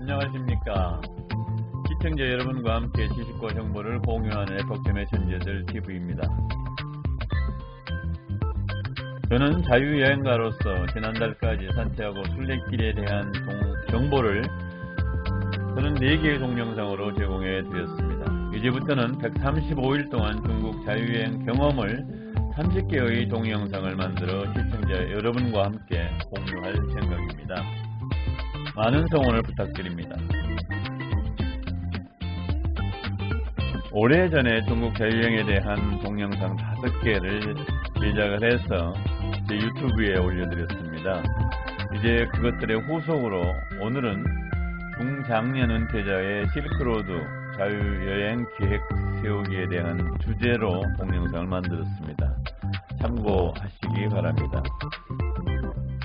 안녕하십니까. 시청자 여러분과 함께 지식과 정보를 공유하는 에포크의 천재들 TV입니다. 저는 자유여행가로서 지난달까지 산티아고 순례길에 대한 정보를 34개의 동영상으로 제공해 드렸습니다. 이제부터는 135일 동안 중국 자유여행 경험을 30개의 동영상을 만들어 시청자 여러분과 함께 공유할 생각입니다. 많은 성원을 부탁드립니다. 오래전에 중국 자유여행에 대한 동영상 5개를 제작을 해서 제 유튜브에 올려드렸습니다. 이제 그것들의 후속으로 오늘은 중장년 은퇴자의 실크로드 자유여행 계획 세우기에 대한 주제로 동영상을 만들었습니다. 참고하시기 바랍니다.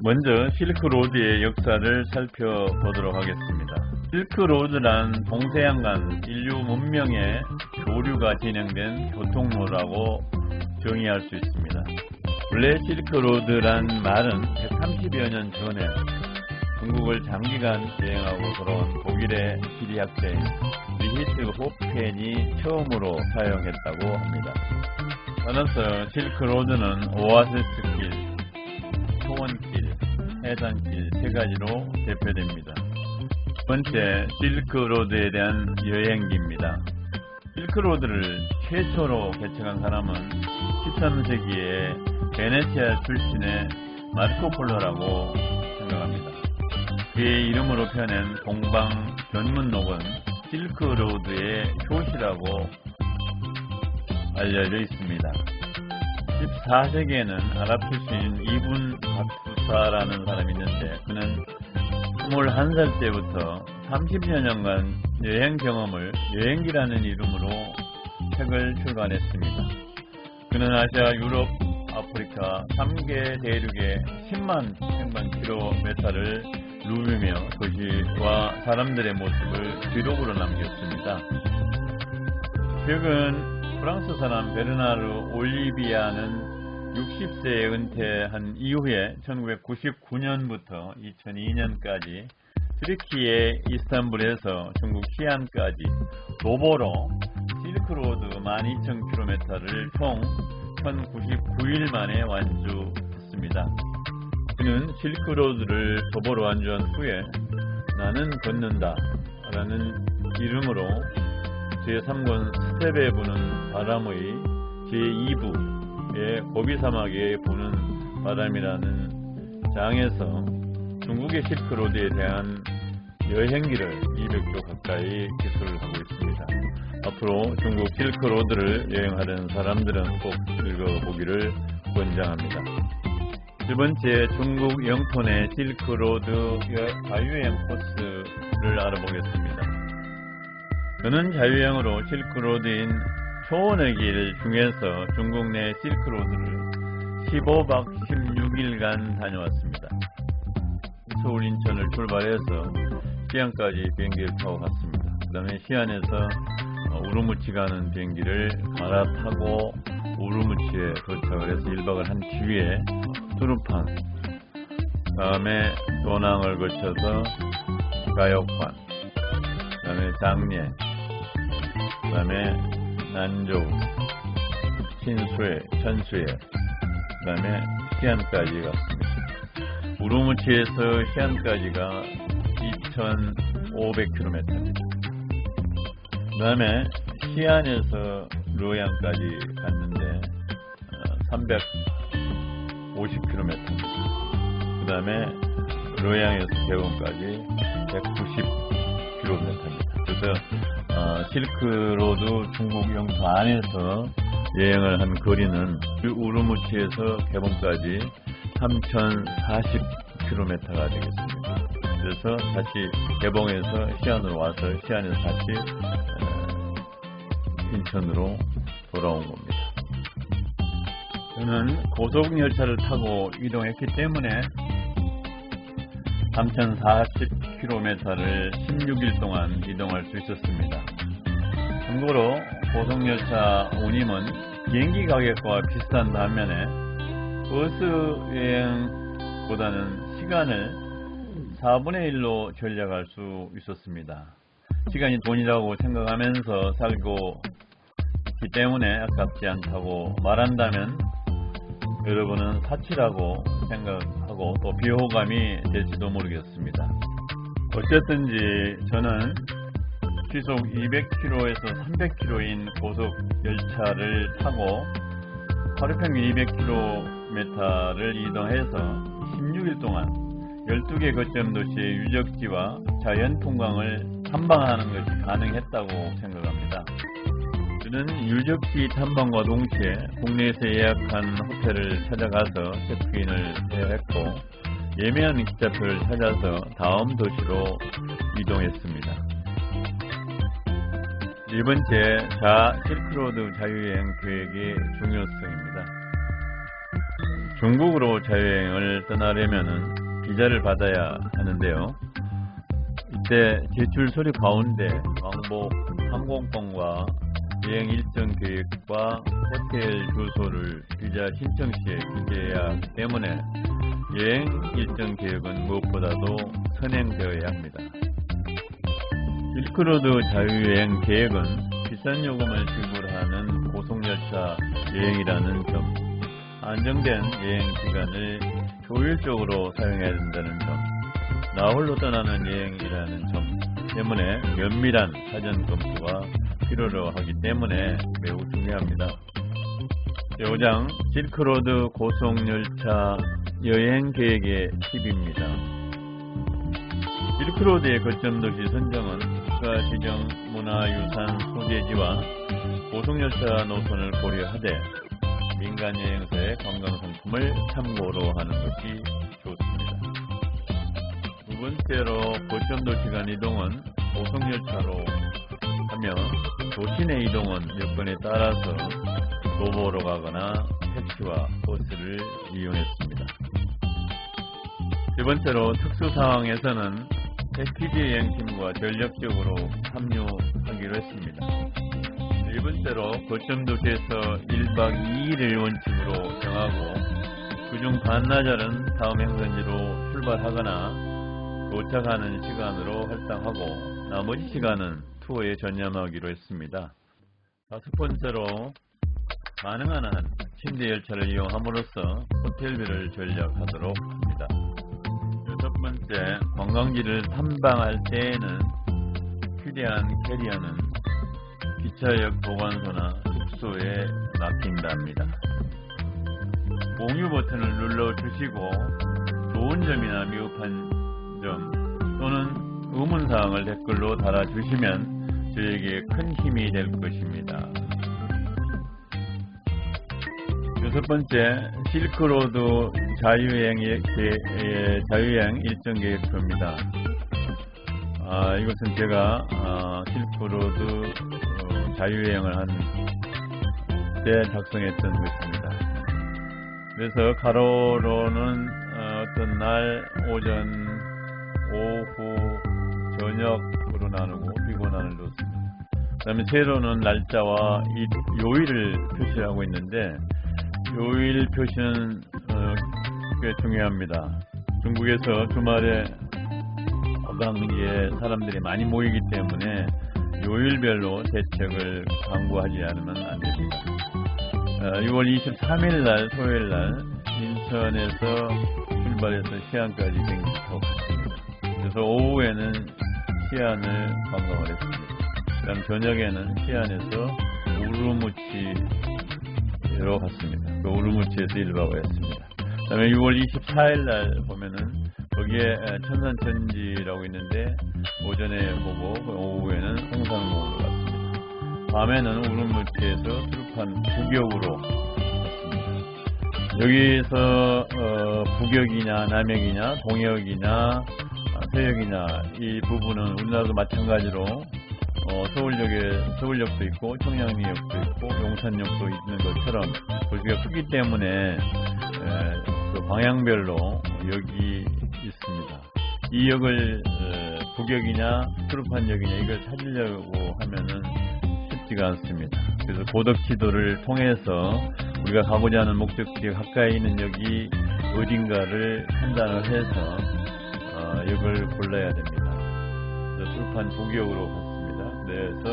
먼저 실크로드의 역사를 살펴보도록 하겠습니다. 실크로드란 동서양 인류 문명의 교류가 진행된 교통로라고 정의할 수 있습니다. 원래 실크로드란 말은 130여 년 전에 중국을 장기간 여행하고 돌아온 독일의 지리학자인 리히트 호펜이 처음으로 사용했다고 합니다. 따라서 실크로드는 오아시스길, 초원길, 해상길 3가지로 대표됩니다. 두 번째, 실크로드에 대한 여행기입니다. 실크로드를 최초로 개척한 사람은 13세기에 베네치아 출신의 마르코폴로라고 생각합니다. 그의 이름으로 펴낸 동방 견문록은 실크로드의 효시라고 알려져 있습니다. 14세기에는 아랍 출신인 이분 박수사라는 사람이 있는데 그는 21살 때부터 30여 년간 여행 경험을 여행기라는 이름으로 책을 출간했습니다. 그는 아시아, 유럽, 아프리카 3개 대륙의 10만 평방킬로미터를 누비며 도시와 사람들의 모습을 기록으로 남겼습니다. 최근 프랑스 사람 베르나르 올리비아는 60세에 은퇴한 이후에 1999년부터 2002년까지 트리키의 이스탄불에서 중국 시안까지 도보로 실크로드 12,000km를 총 1099일 만에 완주했습니다. 그는 실크로드를 도보로 완주한 후에 나는 걷는다 라는 이름으로 제3권 스텝에 부는 바람의 제2부의 고비사막에 부는 바람이라는 장에서 중국의 실크로드에 대한 여행기를 200조 가까이 기술하고 있습니다. 앞으로 중국 실크로드를 여행하려는 사람들은 꼭 읽어보기를 권장합니다. 두 번째, 중국 영토 내 실크로드 자유여행 코스를 알아보겠습니다. 저는 자유여행으로 실크로드인 초원의 길 중에서 중국 내 실크로드를 15박 16일간 다녀왔습니다. 서울 인천을 출발해서 시안까지 비행기를 타고 갔습니다. 그 다음에 시안에서 우르무치 가는 비행기를 갈아타고 우르무치에 도착을 해서 1박을 한 뒤에 투르판, 그 다음에 도낭을 거쳐서 가역관, 그 다음에 장례, 그 다음에 난조, 신수에, 천수에, 그 다음에 시안까지 갔습니다. 우르무치에서 시안까지가 2,500km입니다. 그 다음에 시안에서 르오양까지 갔는데 350km입니다. 그 다음에 르오양에서 대원까지 190km입니다. 그래서 실크로드 중국 영토 안에서 여행을 한 거리는 우르무치에서 개봉까지 3,040km가 되겠습니다. 그래서 다시 개봉해서 시안으로 와서 시안에서 다시 인천으로 돌아온 겁니다. 저는 고속열차를 타고 이동했기 때문에 3,040km를 16일 동안 이동할 수 있었습니다. 참고로 고속열차 운임은 비행기 가격과 비슷한 반면에 버스 여행보다는 시간을 4분의 1로 절약할 수 있었습니다. 시간이 돈이라고 생각하면서 살고 있기 때문에 아깝지 않다고 말한다면 여러분은 사치라고 생각하고 또 비호감이 될지도 모르겠습니다. 어쨌든지 저는 시속 200km에서 300km인 고속 열차를 타고 하루 평균 200km를 이동해서 16일 동안 12개 거점 도시의 유적지와 자연 풍광을 탐방하는 것이 가능했다고 생각합니다. 저는 유적지 탐방과 동시에 국내에서 예약한 호텔을 찾아가서 체크인을 해야 했고 예매한 기차표를 찾아서 다음 도시로 이동했습니다. 네 번째, 실크로드 자유여행 계획의 중요성입니다. 중국으로 자유여행을 떠나려면 비자를 받아야 하는데요. 이때 제출 서류 가운데 왕복 항공권과 여행 일정 계획과 호텔 주소를 비자 신청 시에 기재해야 하기 때문에 여행 일정 계획은 무엇보다도 선행되어야 합니다. 실크로드 자유여행 계획은 비싼 요금을 지불하는 고속열차 여행이라는 점, 안정된 여행 기간을 효율적으로 사용해야 된다는 점, 나홀로 떠나는 여행이라는 점 때문에 면밀한 사전 검토가 필요로 하기 때문에 매우 중요합니다. 제5장 실크로드 고속열차 여행 계획의 팁입니다. 실크로드의 거점 도시 선정은 국가지정 문화유산 소재지와 고속열차 노선을 고려하되 민간 여행사의 관광상품을 참고로 하는 것이 좋습니다. 두 번째로 거점 도시 간 이동은 고속열차로 하며 도시 내 이동은 여건에 따라서 도보로 가거나 택시와 버스를 이용했습니다. 세 번째로 특수 상황에서는 패키지 여행팀과 전략적으로 합류하기로 했습니다. 네 번째로 거점 도시에서 1박 2일을 원칙으로 정하고 그중 반나절은 다음 행선지로 출발하거나 도착하는 시간으로 할당하고 나머지 시간은 투어에 전념하기로 했습니다. 다섯 번째로 가능한 한 침대 열차를 이용함으로써 호텔비를 절약하도록 합니다. 여섯 번째, 관광지를 탐방할 때에는 휴대한 캐리어는 기차역 보관소나 숙소에 맡긴답니다. 공유 버튼을 눌러주시고 좋은 점이나 미흡한 점 또는 의문사항을 댓글로 달아주시면 저에게 큰 힘이 될 것입니다. 여섯 번째, 실크로드 자유여행 일정 계획표입니다. 이것은 제가 실크로드 자유여행을 한 때 작성했던 것입니다. 그래서 가로로는 어떤 날 오전, 오후, 저녁으로 나누고 비고난을 넣습니다. 그 다음에 세로는 날짜와 요일을 표시하고 있는데 요일 표시는 꽤 중요합니다. 중국에서 주말에 관광지에 사람들이 많이 모이기 때문에 요일별로 대책을 강구하지 않으면 안 됩니다. 6월 23일 날 토요일 날 인천에서 출발해서 시안까지 비행기 타고 갔습니다. 그래서 오후에는 시안을 관광을 했습니다. 그 다음 저녁에는 시안에서 우르무치로 갔습니다. 그 우르무치에서 1박을 했습니다. 그 다음에 6월 24일 날 보면은 거기에 천산천지라고 있는데 오전에 보고 오후에는 홍산봉으로 갔습니다. 밤에는 우르무치에서 수르판 북역으로 갔습니다. 여기서 북역이냐 남역이냐 동역이냐 서역이냐 이 부분은 우리나라도 마찬가지로 서울역도 있고 청량리역도 있고 용산역도 있는 것처럼 도시가 크기 때문에 그 방향별로 역이 있습니다. 이 역을 북역이냐 수르판역이냐 이걸 찾으려고 하면은 쉽지가 않습니다. 그래서 고덕 지도를 통해서 우리가 가고자 하는 목적지에 가까이 있는 역이 어딘가를 판단을 해서 역을 골라야 됩니다. 수루판 2기역으로 갔습니다. 내에서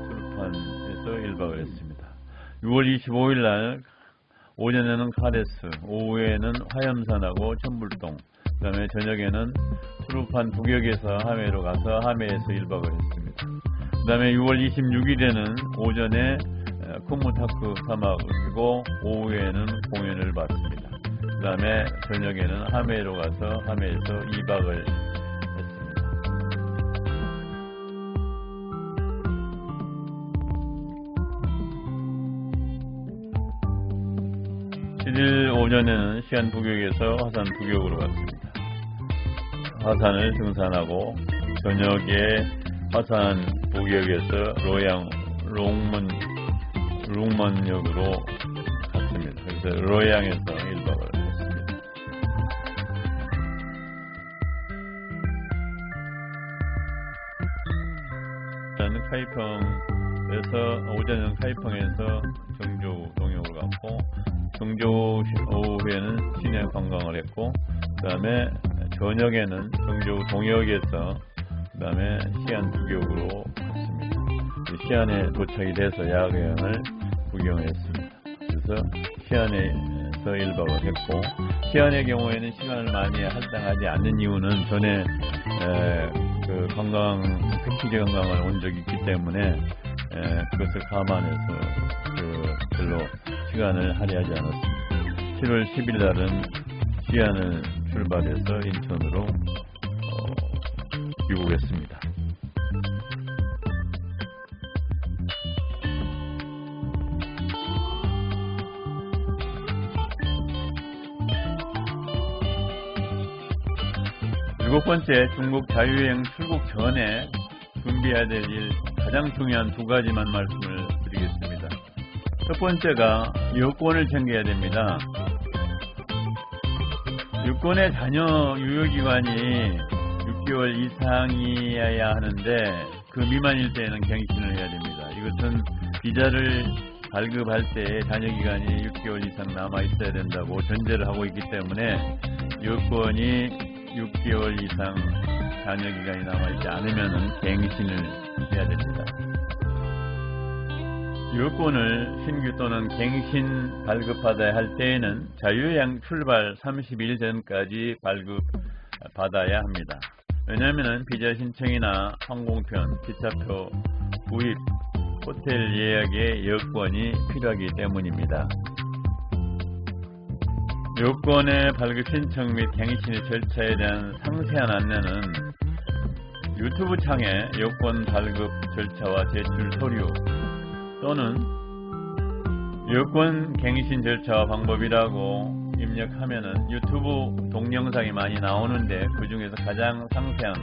수루판에서 1박을 했습니다. 6월 25일 날 오전에는 카데스, 오후에는 화염산하고 천불동, 그 다음에 저녁에는 수루판 2기역에서 하메로 가서 하메에서 1박을 했습니다. 그 다음에 6월 26일에는 오전에 쿠무타크 사막이고 오후에는 공연을 봤습니다. 그 다음에 저녁에는 하메로 가서 하메에서 2박을 했습니다. 7일 오전에는 시안 북역에서 화산 북역으로 갔습니다. 화산을 등산하고 저녁에 화산 북역에서 로양 롱먼역으로 갔습니다. 그래서 로양에서 1박을 했습니다. 오전에는 카이펑에서 정조 동역으로 갔고 정조 오후에는 시내 관광을 했고 그 다음에 저녁에는 정조 동역에서 그 다음에 시안 북역으로 갔습니다. 시안에 도착이 돼서 야경을 구경을 했습니다. 그래서 시안에서 1박을 했고 시안의 경우에는 시간을 많이 할당하지 않는 이유는 전에 그 패키지 관광을 온 적이 있기 때문에 그것을 감안해서 별로 시간을 할애하지 않았습니다. 7월 10일 날은 시안을 출발해서 인천으로 귀국했습니다. 일곱 번째, 중국 자유여행 출국 전에 준비해야 될 일 가장 중요한 2가지만 말씀을 드리겠습니다. 첫 번째가 여권을 챙겨야 됩니다. 여권의 잔여 유효기간이 6개월 이상이어야 하는데 그 미만일 때에는 갱신을 해야 됩니다. 이것은 비자를 발급할 때 잔여기간이 6개월 이상 남아있어야 된다고 전제를 하고 있기 때문에 여권이 6개월 이상 잔여기간이 남아있지 않으면 갱신을 해야 됩니다. 여권을 신규 또는 갱신 발급받아야 할 때에는 자유여행 출발 30일 전까지 발급받아야 합니다. 왜냐하면 비자 신청이나 항공편, 기차표 구입, 호텔 예약에 여권이 필요하기 때문입니다. 여권의 발급 신청 및 갱신의 절차에 대한 상세한 안내는 유튜브 창에 여권 발급 절차와 제출 서류 또는 여권 갱신 절차와 방법이라고 입력하면은 유튜브 동영상이 많이 나오는데 그 중에서 가장 상세한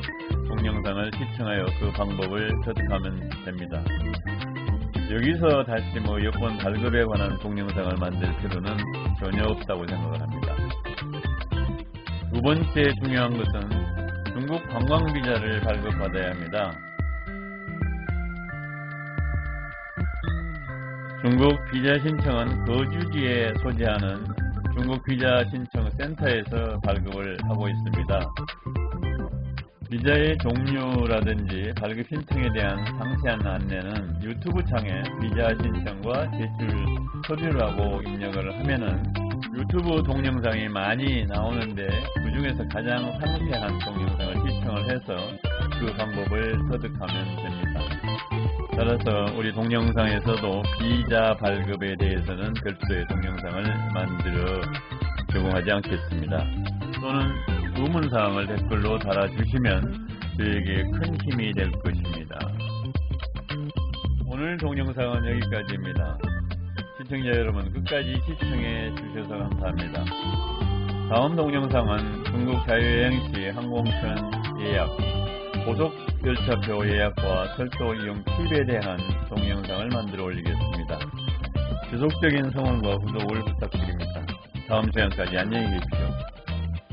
동영상을 시청하여 그 방법을 터득하면 됩니다. 여기서 다시 여권 발급에 관한 동영상을 만들 필요는 전혀 없다고 생각을 합니다. 두 번째 중요한 것은 중국 관광비자를 발급받아야 합니다. 중국 비자 신청은 거주지에 소재하는 중국 비자 신청 센터에서 발급을 하고 있습니다. 비자의 종류라든지 발급 신청에 대한 상세한 안내는 유튜브 창에 비자 신청과 제출 서류라고 입력을 하면은 유튜브 동영상이 많이 나오는데 그 중에서 가장 상세한 동영상을 시청을 해서 그 방법을 터득하면 됩니다. 따라서 우리 동영상에서도 비자 발급에 대해서는 별도의 동영상을 만들어 제공하지 않겠습니다. 또는 의문사항을 댓글로 달아주시면 저에게 큰 힘이 될 것입니다. 오늘 동영상은 여기까지입니다. 시청자 여러분 끝까지 시청해 주셔서 감사합니다. 다음 동영상은 중국 자유여행 시 항공편 예약, 고속열차표 예약과 철도 이용 팁에 대한 동영상을 만들어 올리겠습니다. 지속적인 성원과 구독을 부탁드립니다. 다음 시간까지 안녕히 계십시오.